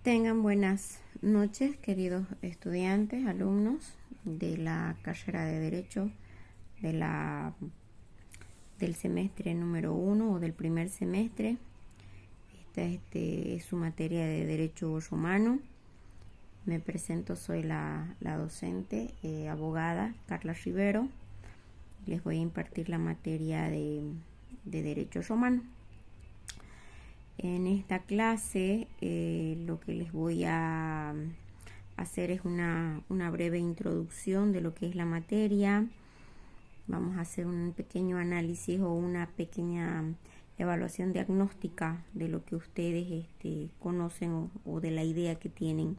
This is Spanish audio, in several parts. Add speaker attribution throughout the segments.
Speaker 1: Tengan buenas noches, queridos estudiantes, alumnos de la carrera de Derecho del semestre número 1 o del primer semestre. Esta es su materia de Derecho Romano. Me presento, soy la docente, abogada Carla Rivero. Les voy a impartir la materia de Derecho Romano. En esta clase lo que les voy a hacer es una breve introducción de lo que es la materia. Vamos a hacer un pequeño análisis o una pequeña evaluación diagnóstica de lo que ustedes conocen o de la idea que tienen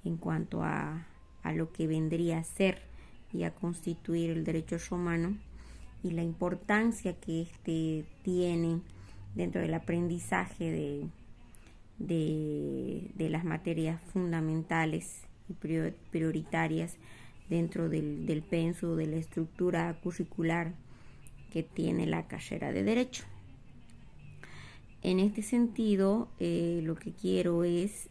Speaker 1: en cuanto a lo que vendría a ser y a constituir el derecho romano y la importancia que tiene dentro del aprendizaje de las materias fundamentales y prioritarias dentro del penso, de la estructura curricular que tiene la carrera de Derecho. En este sentido, lo que quiero es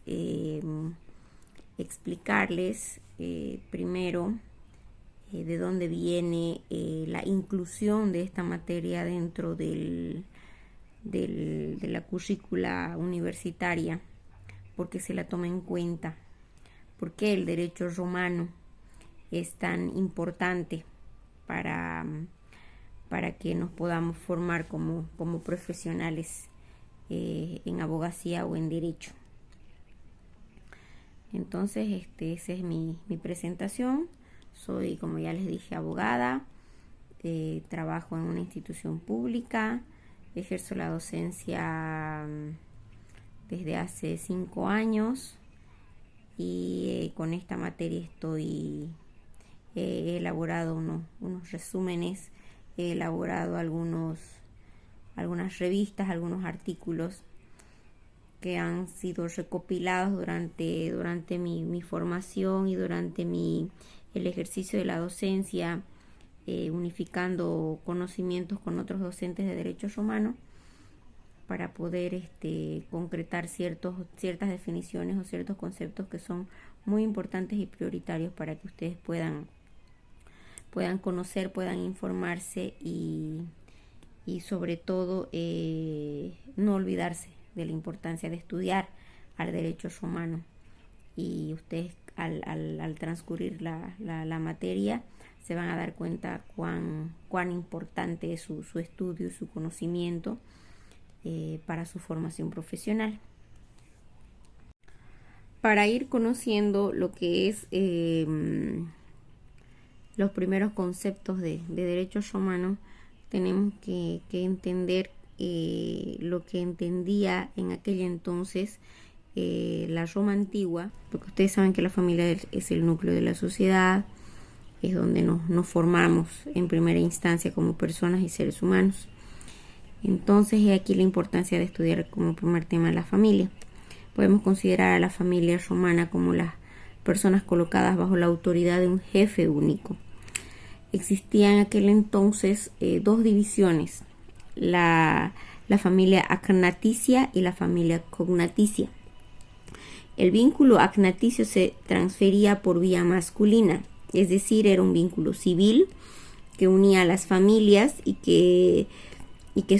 Speaker 1: explicarles primero de dónde viene la inclusión de esta materia dentro de la currícula universitaria, porque se la toma en cuenta, porque el derecho romano es tan importante para que nos podamos formar como profesionales en abogacía o en derecho. Entonces, esa es mi presentación. Soy, como ya les dije, abogada, trabajo en una institución pública. Ejerzo la docencia desde hace 5 años y con esta materia he elaborado unos resúmenes, he elaborado algunas revistas, algunos artículos que han sido recopilados durante mi formación y durante el ejercicio de la docencia, unificando conocimientos con otros docentes de derecho romano para poder concretar ciertas definiciones o ciertos conceptos que son muy importantes y prioritarios para que ustedes puedan conocer, puedan informarse y sobre todo no olvidarse de la importancia de estudiar al derecho romano. Y ustedes al transcurrir la materia se van a dar cuenta cuán importante es su estudio y su conocimiento para su formación profesional. Para ir conociendo lo que es los primeros conceptos de derecho romano, tenemos que entender lo que entendía en aquel entonces la Roma antigua, porque ustedes saben que la familia es el núcleo de la sociedad, es donde nos formamos en primera instancia como personas y seres humanos. Entonces, es aquí la importancia de estudiar como primer tema la familia. Podemos considerar a la familia romana como las personas colocadas bajo la autoridad de un jefe único. Existían en aquel entonces dos divisiones, la familia agnaticia y la familia cognaticia. El vínculo agnaticio se transfería por vía masculina, es decir, era un vínculo civil que unía a las familias y que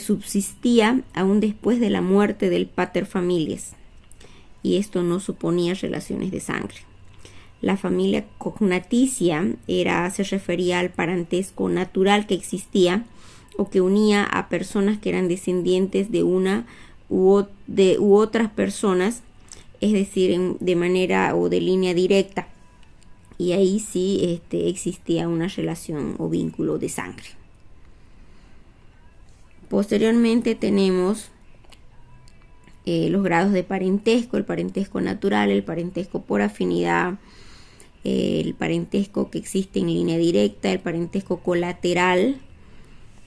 Speaker 1: subsistía aún después de la muerte del pater familias, y esto no suponía relaciones de sangre. La familia cognaticia se refería al parentesco natural que existía o que unía a personas que eran descendientes de una u otras personas, es decir, de manera o de línea directa, y ahí sí existía una relación o vínculo de sangre. Posteriormente tenemos los grados de parentesco, el parentesco natural, el parentesco por afinidad, el parentesco que existe en línea directa, el parentesco colateral.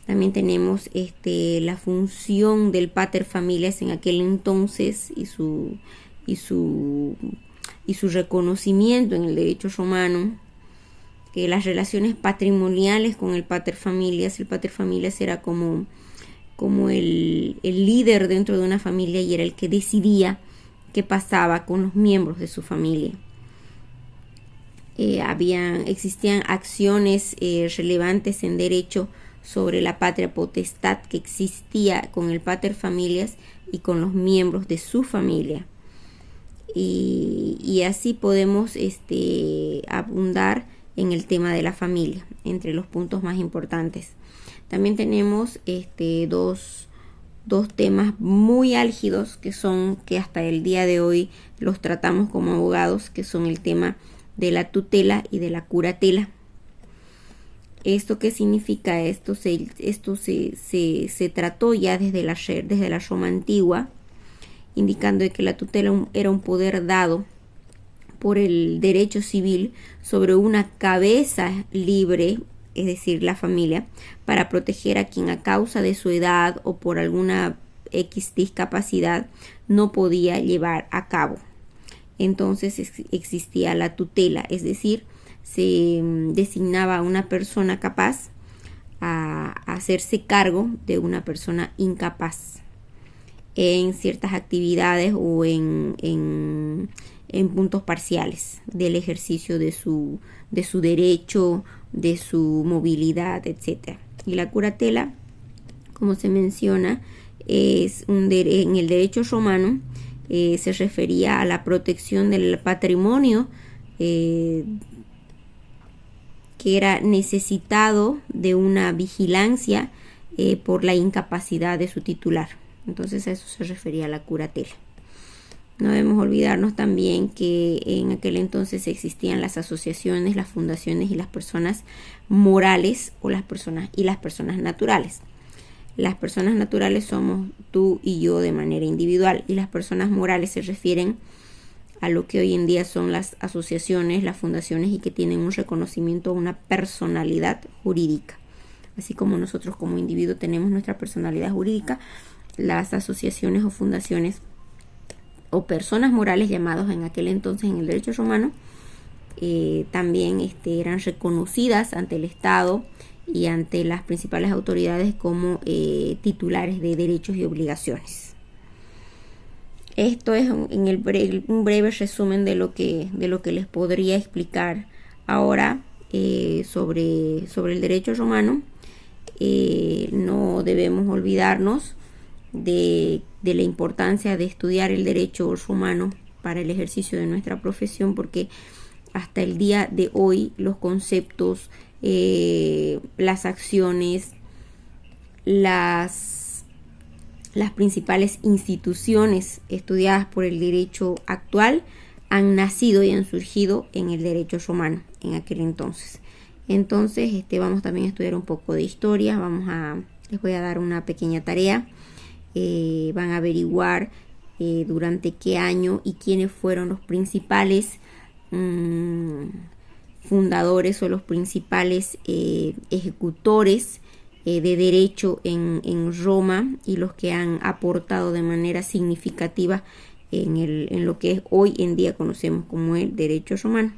Speaker 1: También tenemos la función del pater familias en aquel entonces y su reconocimiento en el derecho romano. Las relaciones patrimoniales con el pater familias. El pater familias era como el líder dentro de una familia y era el que decidía qué pasaba con los miembros de su familia. Existían acciones relevantes en derecho sobre la patria potestad que existía con el pater familias y con los miembros de su familia. Y así podemos abundar en el tema de la familia, entre los puntos más importantes. También tenemos dos temas muy álgidos que hasta el día de hoy los tratamos como abogados, que son el tema de la tutela y de la curatela. ¿Esto qué significa? Esto se trató ya desde la Roma antigua, indicando que la tutela era un poder dado por el derecho civil sobre una cabeza libre, es decir, la familia, para proteger a quien a causa de su edad o por alguna X discapacidad no podía llevar a cabo. Entonces existía la tutela, es decir, se designaba a una persona capaz a hacerse cargo de una persona incapaz en ciertas actividades o en puntos parciales del ejercicio de su derecho, de su movilidad, etc. Y la curatela, como se menciona, en el derecho romano se refería a la protección del patrimonio que era necesitado de una vigilancia por la incapacidad de su titular. Entonces a eso se refería la curatela. No debemos olvidarnos también que en aquel entonces existían las asociaciones, las fundaciones y las personas morales y las personas naturales. Las personas naturales somos tú y yo de manera individual, y las personas morales se refieren a lo que hoy en día son las asociaciones, las fundaciones, y que tienen un reconocimiento a una personalidad jurídica. Así como nosotros como individuo tenemos nuestra personalidad jurídica, las asociaciones o fundaciones o personas morales, llamados en aquel entonces en el derecho romano, también eran reconocidas ante el Estado y ante las principales autoridades como titulares de derechos y obligaciones. Esto es un breve resumen de lo que les podría explicar ahora sobre el derecho romano. No debemos olvidarnos de la importancia de estudiar el derecho romano para el ejercicio de nuestra profesión, porque hasta el día de hoy los conceptos, las acciones, las principales instituciones estudiadas por el derecho actual han nacido y han surgido en el derecho romano en aquel entonces. Entonces vamos también a estudiar un poco de historia. Les voy a dar una pequeña tarea. Van a averiguar durante qué año y quiénes fueron los principales fundadores o los principales ejecutores de derecho en Roma, y los que han aportado de manera significativa en lo que hoy en día conocemos como el derecho romano.